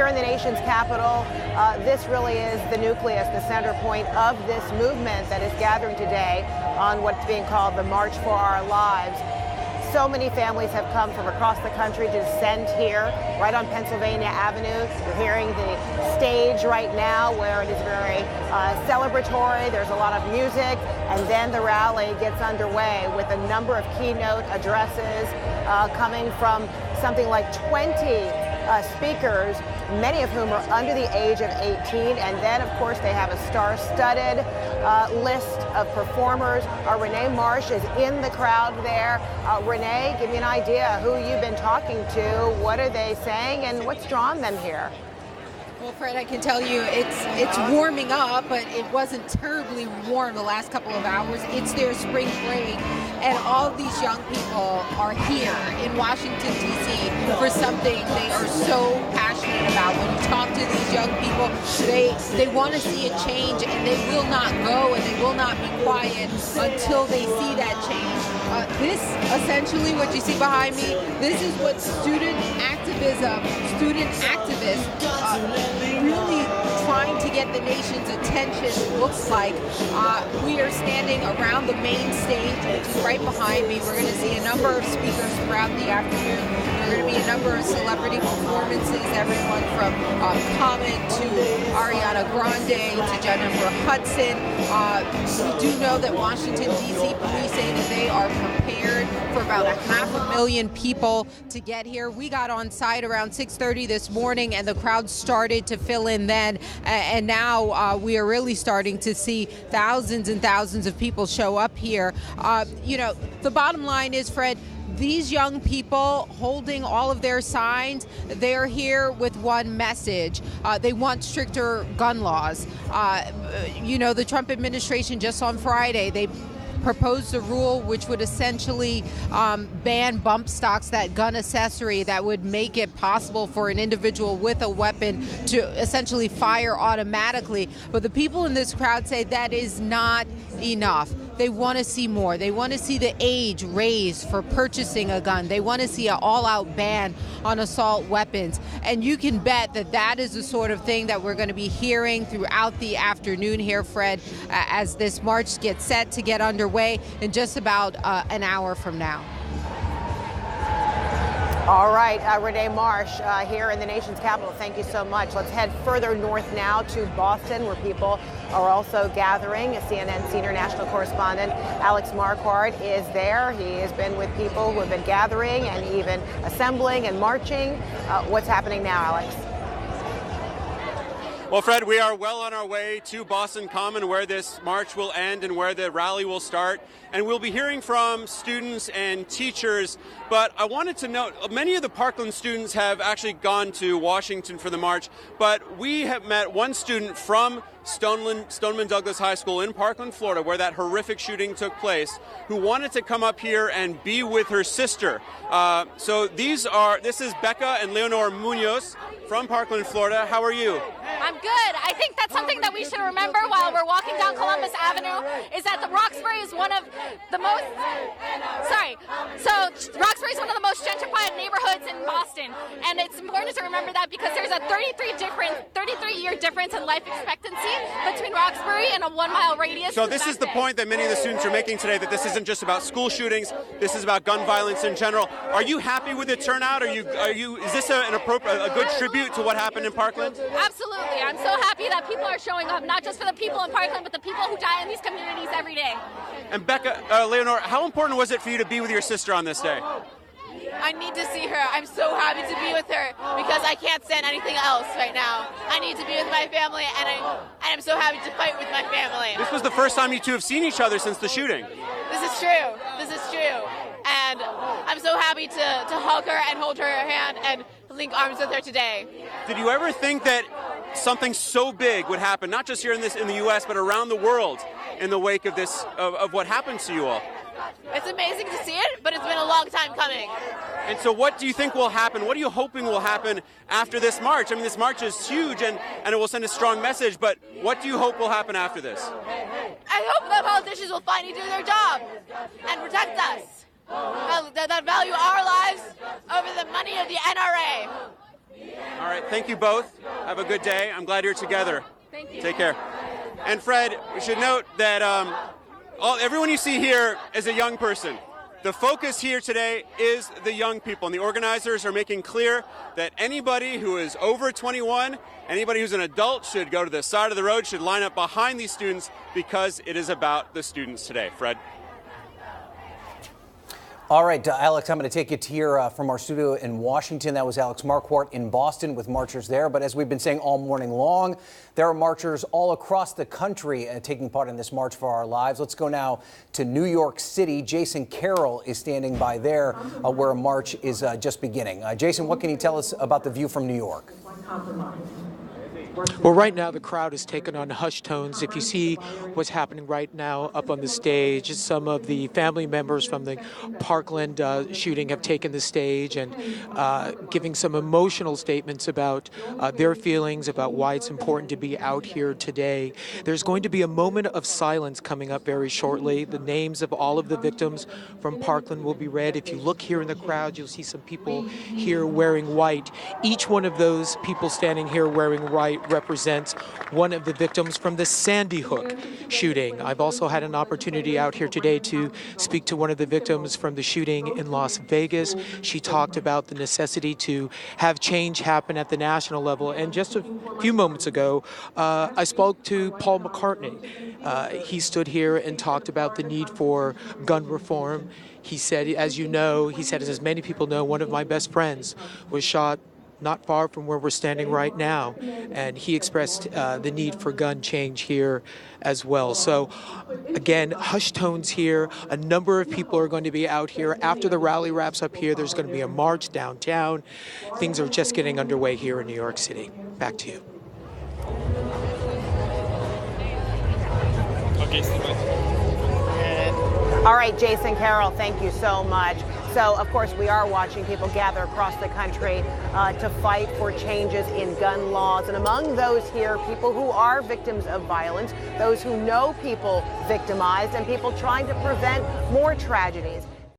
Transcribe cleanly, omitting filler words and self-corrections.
here in the nation's capital. This really is the nucleus, the center point of this movement that is gathering today on what's being called the March for Our Lives. So many families have come from across the country to descend here, right on Pennsylvania Avenue. You're hearing the stage right now where it is very celebratory. There's a lot of music, and then the rally gets underway with a number of keynote addresses coming from something like 20 speakers, many of whom are under the age of 18. And then, of course, they have a star-studded list of performers. Renee Marsh is in the crowd there. Renee, give me an idea who you've been talking to. What are they saying, and what's drawn them here? Well, Fred, I can tell you it's warming up, but it wasn't terribly warm the last couple of hours. It's their spring break, and all of these young people are here in Washington, D.C. for something they are so passionate about. When you talk to these young people, they want to see a change, and they will not go and they will not be quiet until they see that change. This, essentially, what you see behind me, this is what student activists really trying to get the nation's attention looks like. We are standing around the main stage, which is right behind me. We're going to see a number of speakers throughout the afternoon. There are going to be a number of celebrity performances, everyone from Common to Ariana Grande to Jennifer Hudson. We do know that Washington, D.C. police say that they are prepared for about 500,000 people to get here. We got on site around 6:30 this morning, and the crowd started to fill in then, and now we are really starting to see thousands and thousands of people show up here. The bottom line is, Fred, these young people holding all of their signs, they're here with one message. They want stricter gun laws. The Trump administration just on Friday, they proposed a rule which would essentially ban bump stocks, that gun accessory that would make it possible for an individual with a weapon to essentially fire automatically. But the people in this crowd say that is not enough. They want to see more. They want to see the age raised for purchasing a gun. They want to see an all-out ban on assault weapons. And you can bet that that is the sort of thing that we're going to be hearing throughout the afternoon here, Fred, as this march gets set to get underway in just about an hour from now. All right, Renee Marsh here in the nation's capital. Thank you so much. Let's head further north now to Boston, where people are also gathering. CNN senior national correspondent Alex Marquardt is there. He has been with people who have been gathering and even assembling and marching. What's happening now, Alex? Well, Fred, we are well on our way to Boston Common, where this march will end and where the rally will start. And we'll be hearing from students and teachers. But I wanted to note, many of the Parkland students have actually gone to Washington for the march. But we have met one student from Stoneman Douglas High School in Parkland, Florida, where that horrific shooting took place, who wanted to come up here and be with her sister. This is Becca and Leonor Munoz from Parkland, Florida. How are you? I'm good. I think that's something that we should remember while we're walking down Columbus Avenue, is that the Roxbury is one of the most, Roxbury is one of the most gentrified neighborhoods in Boston. And it's important to remember that because there's a 33-year difference in life expectancy between Roxbury and a 1-mile radius. So this is the point that many of the students are making today, that this isn't just about school shootings, this is about gun violence in general. Are you happy with the turnout? Is this a good tribute to what happened in Parkland? Absolutely. I'm so happy that people are showing up, not just for the people in Parkland, but the people who die in these communities every day. And Becca, Leonor, how important was it for you to be with your sister on this day? I need to see her. I'm so happy to be with her because I can't stand anything else right now. I need to be with my family, and I'm so happy to fight with my family. This was the first time you two have seen each other since the shooting. This is true. And I'm so happy to hug her and hold her hand and link arms with her today. Did you ever think that something so big would happen, not just here in the U.S., but around the world in the wake of this, of what happened to you all? It's amazing to see it, but it's been a long time coming. And so what do you think will happen? What are you hoping will happen after this march? I mean, this march is huge and it will send a strong message, but what do you hope will happen after this? I hope that politicians will finally do their job and protect us, that value our lives over the money of the NRA. All right, thank you both. Have a good day. I'm glad you're together. Thank you. Take care. And Fred, we should note that everyone you see here is a young person. The focus here today is the young people, and the organizers are making clear that anybody who is over 21, anybody who's an adult should go to the side of the road, should line up behind these students because it is about the students today. Fred? All right, Alex, I'm going to take you to here from our studio in Washington. That was Alex Marquardt in Boston with marchers there. But as we've been saying all morning long, there are marchers all across the country taking part in this March for Our Lives. Let's go now to New York City. Jason Carroll is standing by there where a march is just beginning. Jason, what can you tell us about the view from New York? Well, right now the crowd is taken on hushed tones. If you see what's happening right now up on the stage, some of the family members from the Parkland shooting have taken the stage and giving some emotional statements about their feelings about why it's important to be out here today. There's going to be a moment of silence coming up very shortly. The names of all of the victims from Parkland will be read. If you look here in the crowd, you'll see some people here wearing white. Each one of those people standing here wearing white represents one of the victims from the Sandy Hook shooting. I've also had an opportunity out here today to speak to one of the victims from the shooting in Las Vegas. She talked about the necessity to have change happen at the national level. And just a few moments ago, I spoke to Paul McCartney. He stood here and talked about the need for gun reform. He said, as you know, he said, as many people know, one of my best friends was shot not far from where we're standing right now. And he expressed the need for gun change here as well. So again, hushed tones here. A number of people are going to be out here. After the rally wraps up here, there's going to be a march downtown. Things are just getting underway here in New York City. Back to you. All right, Jason Carroll, thank you so much. So, of course, we are watching people gather across the country to fight for changes in gun laws. And among those here, people who are victims of violence, those who know people victimized, and people trying to prevent more tragedies.